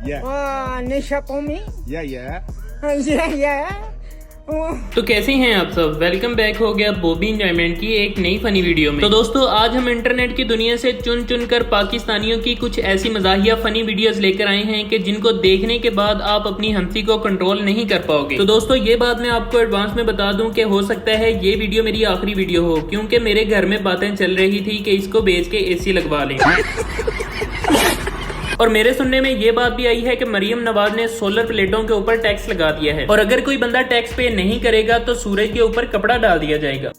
Nisha Pomi. Yeah. तो कैसे हैं आप सब। वेलकम बैक हो गया बॉबी एंजॉयमेंट की एक नई फनी वीडियो में। तो दोस्तों आज हम इंटरनेट की दुनिया से चुन चुन कर पाकिस्तानियों की कुछ ऐसी मजाहिया फनी वीडियोस लेकर आए हैं कि जिनको देखने के बाद आप अपनी हंसी को कंट्रोल नहीं कर पाओगे। तो दोस्तों ये बात मैं आपको एडवांस में बता दूं कि हो सकता है ये वीडियो मेरी आखिरी वीडियो हो, क्योंकि मेरे घर में बातें चल रही थी कि इसको बेच के एसी लगवा लें। और मेरे सुनने में ये बात भी आई है कि मरियम नवाज ने सोलर प्लेटों के ऊपर टैक्स लगा दिया है और अगर कोई बंदा टैक्स पे नहीं करेगा तो सूरज के ऊपर कपड़ा डाल दिया जाएगा।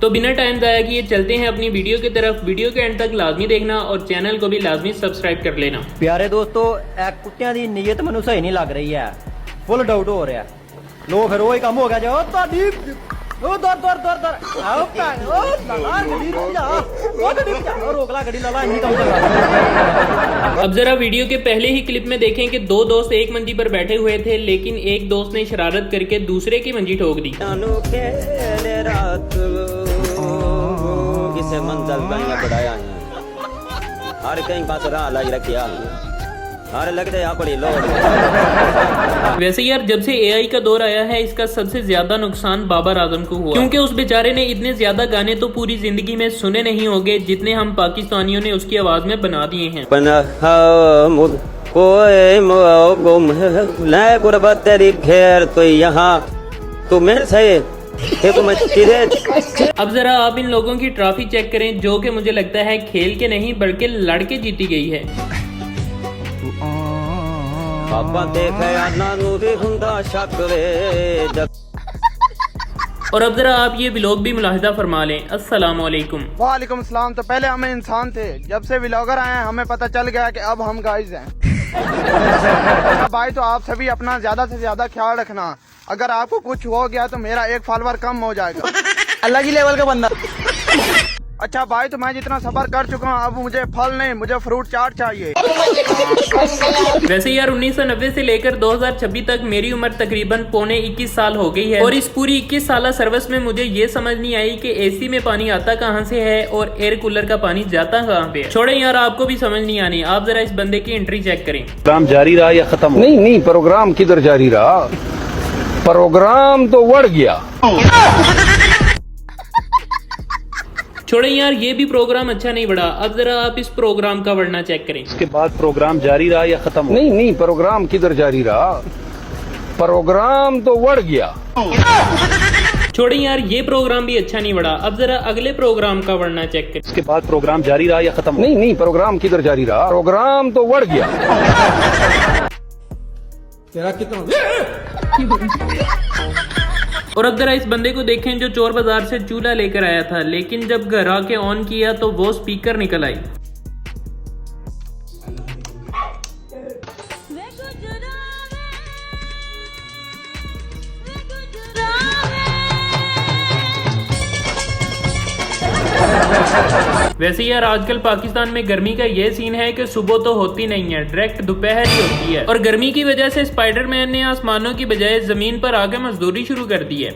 तो बिना टाइम जाया किए चलते हैं अपनी वीडियो की तरफ। वीडियो के एंड तक लाजमी देखना और चैनल को भी लाजमी सब्सक्राइब कर लेना। प्यारे दोस्तों कुत्तियां दी नीयत मैनू सही नहीं लग रही है, फुल डाउट हो रहा है। लो फिर वही काम हो गया जो अब जरा वीडियो के पहले ही क्लिप में देखें कि दो दोस्त एक मंजी पर बैठे हुए थे, लेकिन एक दोस्त ने शरारत करके दूसरे की मंजी ठोक दी। वैसे यार जब से एआई का दौर आया है इसका सबसे ज्यादा नुकसान बाबर आजम को हुआ, क्योंकि उस बेचारे ने इतने ज्यादा गाने तो पूरी जिंदगी में सुने नहीं होंगे जितने हम पाकिस्तानियों ने उसकी आवाज में बना दिए हैं। तेरी खैर तो यहाँ तो मेरे से अब जरा आप इन लोगों की ट्रॉफी चेक करें जो कि मुझे लगता है खेल के नहीं बल्कि लड़के जीती गई है। और अब जरा आप ये व्लॉग भी मुलाहिजा फरमा लें। अस्सलाम वालेकुम। वालेकुम सलाम। तो पहले हम इंसान थे, जब से व्लॉगर आए हैं हमें पता चल गया कि अब हम गाइज हैं। भाई तो आप सभी अपना ज्यादा से ज्यादा ख्याल रखना, अगर आपको कुछ हो गया तो मेरा एक फॉलोवर कम हो जाएगा। अलग ही लेवल का बंदा। अच्छा भाई तो मैं जितना सफर कर चुका हूँ अब मुझे फल नहीं मुझे फ्रूट चाट चाहिए। वैसे यार 1990 से लेकर 2026 तक मेरी उम्र तकरीबन पौने 21 साल हो गई है और इस पूरी 21 साल सर्विस में मुझे ये समझ नहीं आई कि एसी में पानी आता कहाँ से है और एयर कूलर का पानी जाता कहाँ पे है। छोड़े यार आपको भी समझ नहीं आनी, आप जरा इस बंदे की एंट्री चेक करें। प्रोग्राम जारी रहा या खत्म? नहीं प्रोग्राम किधर जारी रहा, प्रोग्राम तो बढ़ गया। छोड़े यार ये भी प्रोग्राम अच्छा नहीं बढ़ा। अब जरा आप इस प्रोग्राम का वर्णन चेक करें। इसके बाद प्रोग्राम जारी रहा या खत्म? नहीं प्रोग्राम किधर जारी रहा, प्रोग्राम तो बढ़ गया। छोड़े यार ये प्रोग्राम भी अच्छा नहीं बढ़ा। अब जरा अगले प्रोग्राम का वर्णन चेक करें। इसके बाद प्रोग्राम जारी रहा या खत्म? नहीं प्रोग्राम किधर जारी रहा, प्रोग्राम तो बढ़ गया। तेरा कितना और अब जरा इस बंदे को देखें जो चोर बाजार से चूल्हा लेकर आया था, लेकिन जब घर आके ऑन किया तो वो स्पीकर निकल आई। वैसे यार आजकल पाकिस्तान में गर्मी का ये सीन है कि सुबह तो होती नहीं है, डायरेक्ट दोपहर ही होती है और गर्मी की वजह से स्पाइडरमैन ने आसमानों की बजाय जमीन पर आके मजदूरी शुरू कर दी है।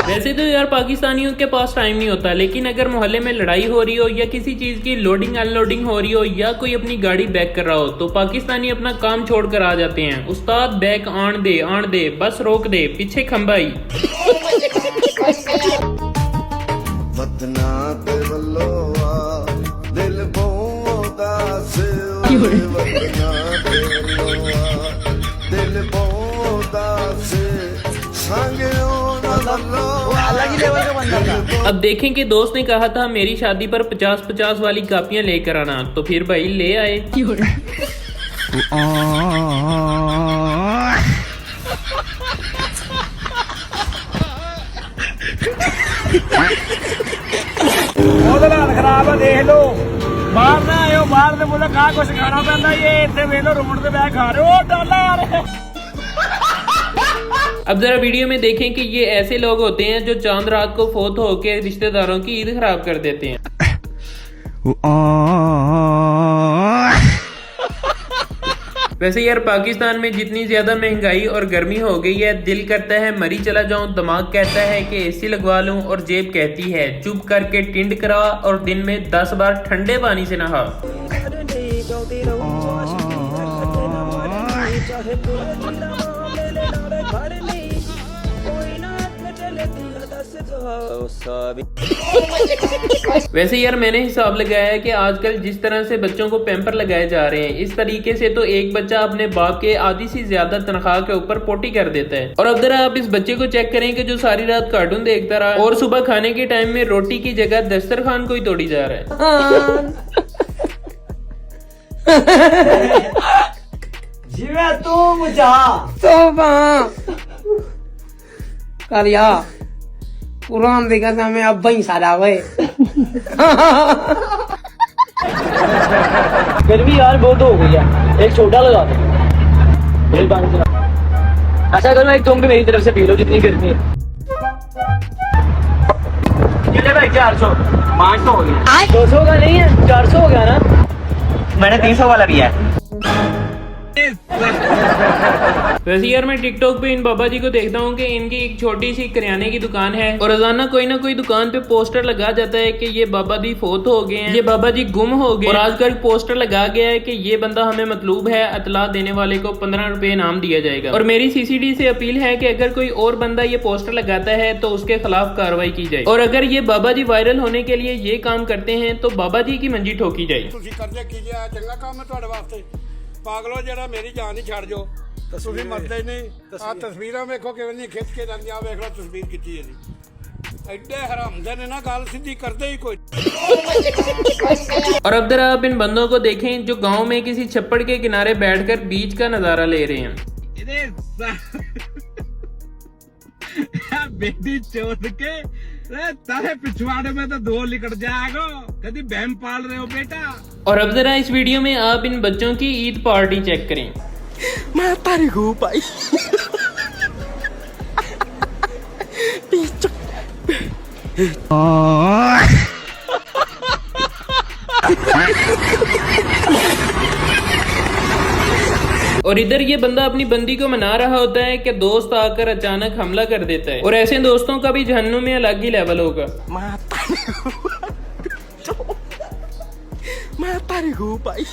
वैसे तो यार पाकिस्तानियों के पास टाइम नहीं होता, लेकिन अगर मोहल्ले में लड़ाई हो रही हो या किसी चीज की लोडिंग अनलोडिंग हो रही हो या कोई अपनी गाड़ी बैक कर रहा हो तो पाकिस्तानी अपना काम छोड़कर आ जाते हैं। उस्ताद बैक आन दे बस रोक दे पीछे खंबाई। अलग ही लेवल का बंदा था। अब देखें कि दोस्त ने कहा था मेरी शादी पर 50-50 वाली कापियां लेकर आना, तो फिर भाई ले आए। खराब है देख लो, बाहर ना आयो, बाहर से मुझे कहा कुछ खाना पैदा, ये इतने वेलो रोड पे बैठ खा रहे हो डॉलर। अब जरा वीडियो में देखें कि ये ऐसे लोग होते हैं जो चांद रात को फोत होकर रिश्तेदारों की ईद खराब कर देते हैं। वैसे यार पाकिस्तान में जितनी ज्यादा महंगाई और गर्मी हो गई है, दिल करता है मरी चला जाऊं, दिमाग कहता है कि एसी लगवा लूं और जेब कहती है चुप करके टिंड करा और दिन में 10 बार ठंडे पानी से नहा। वैसे यार मैंने हिसाब लगाया है कि आजकल जिस तरह से बच्चों को पैम्पर लगाए जा रहे हैं, इस तरीके से तो एक बच्चा अपने बाप के आधी से ज्यादा तनख्वाह के ऊपर पोटी कर देता है। और अब जरा आप इस बच्चे को चेक करें कि जो सारी रात कार्टून देखता रहा और सुबह खाने के टाइम में रोटी की जगह दस्तरखान को ही तोड़ी जा रहा है। जिवे तू मुझा करिया कुरान देखा था मैं अब ही सारा हुए। गर्मी यार बहुत हो गई है, एक छोटा लगा दो मेहरबानी से। अच्छा करो एक तुम भी मेरी तरफ से पी लो जितनी गर्मी है। कितने भाई 400 500 हो गया। 200 का नहीं है 400 हो गया ना, मैंने 300 वाला भी है। वैसे यार मैं टिकटॉक पे इन बाबा जी को देखता हूँ कि इनकी एक छोटी सी करियाने की दुकान है और रोजाना कोई ना कोई दुकान पे पोस्टर लगा जाता है कि ये बाबा जी फोत हो गए हैं, ये बाबा जी गुम हो गए। और आजकल पोस्टर लगा गया है कि ये बंदा हमें मतलूब है, इतला देने वाले को 15 रुपए इनाम दिया जाएगा। और मेरी सीसीडी से अपील है कि अगर कोई और बंदा ये पोस्टर लगाता है तो उसके खिलाफ कार्रवाई की जाए। और अगर ये बाबा जी वायरल होने के लिए ये काम करते हैं तो बाबा जी की मंजी ठोकी जाए। चंगा काम है ਤੁਹਾਡੇ ਵਾਸਤੇ ਪਾਗਲੋ ਜਿਹੜਾ ਮੇਰੀ ਜਾਨ ਹੀ ਛੱਡ ਜੋ ਤੁਸੀਂ ਮਰਦੇ ਹੀ ਨਹੀਂ ਆ ਤਸਵੀਰਾਂ ਵੇਖੋ ਕਿਵੇਂ ਨਹੀਂ ਖਿੱਚ ਕੇ ਜਾਂਦੀਆਂ ਵੇਖ ਲਓ ਤਸਵੀਰ ਖਿੱਚੀ ਹੈ ਜੀ ਐਡੇ ਹਰਾਮਦੇ ਨੇ ਨਾ ਗੱਲ ਸਿੱਧੀ ਕਰਦੇ ਹੀ ਕੋਈ। और अब जरा आप इन बंदों को देखें जो गांव में किसी छप्पड़ के किनारे बैठकर बीच का नजारा ले रहे हैं। बेटी चोद के तारे पिछवाड़े में तो 2 लिकट जाएगा, कभी बहन पाल रहे हो बेटा। और अब जरा इस वीडियो में आप इन बच्चों की ईद पार्टी चेक करें। मैं तारी को पाई और इधर ये बंदा अपनी बंदी को मना रहा होता है कि दोस्त आकर अचानक हमला कर देता है। और ऐसे दोस्तों का भी जहन्नुम में अलग ही लेवल होगा। मैं तारी को पाई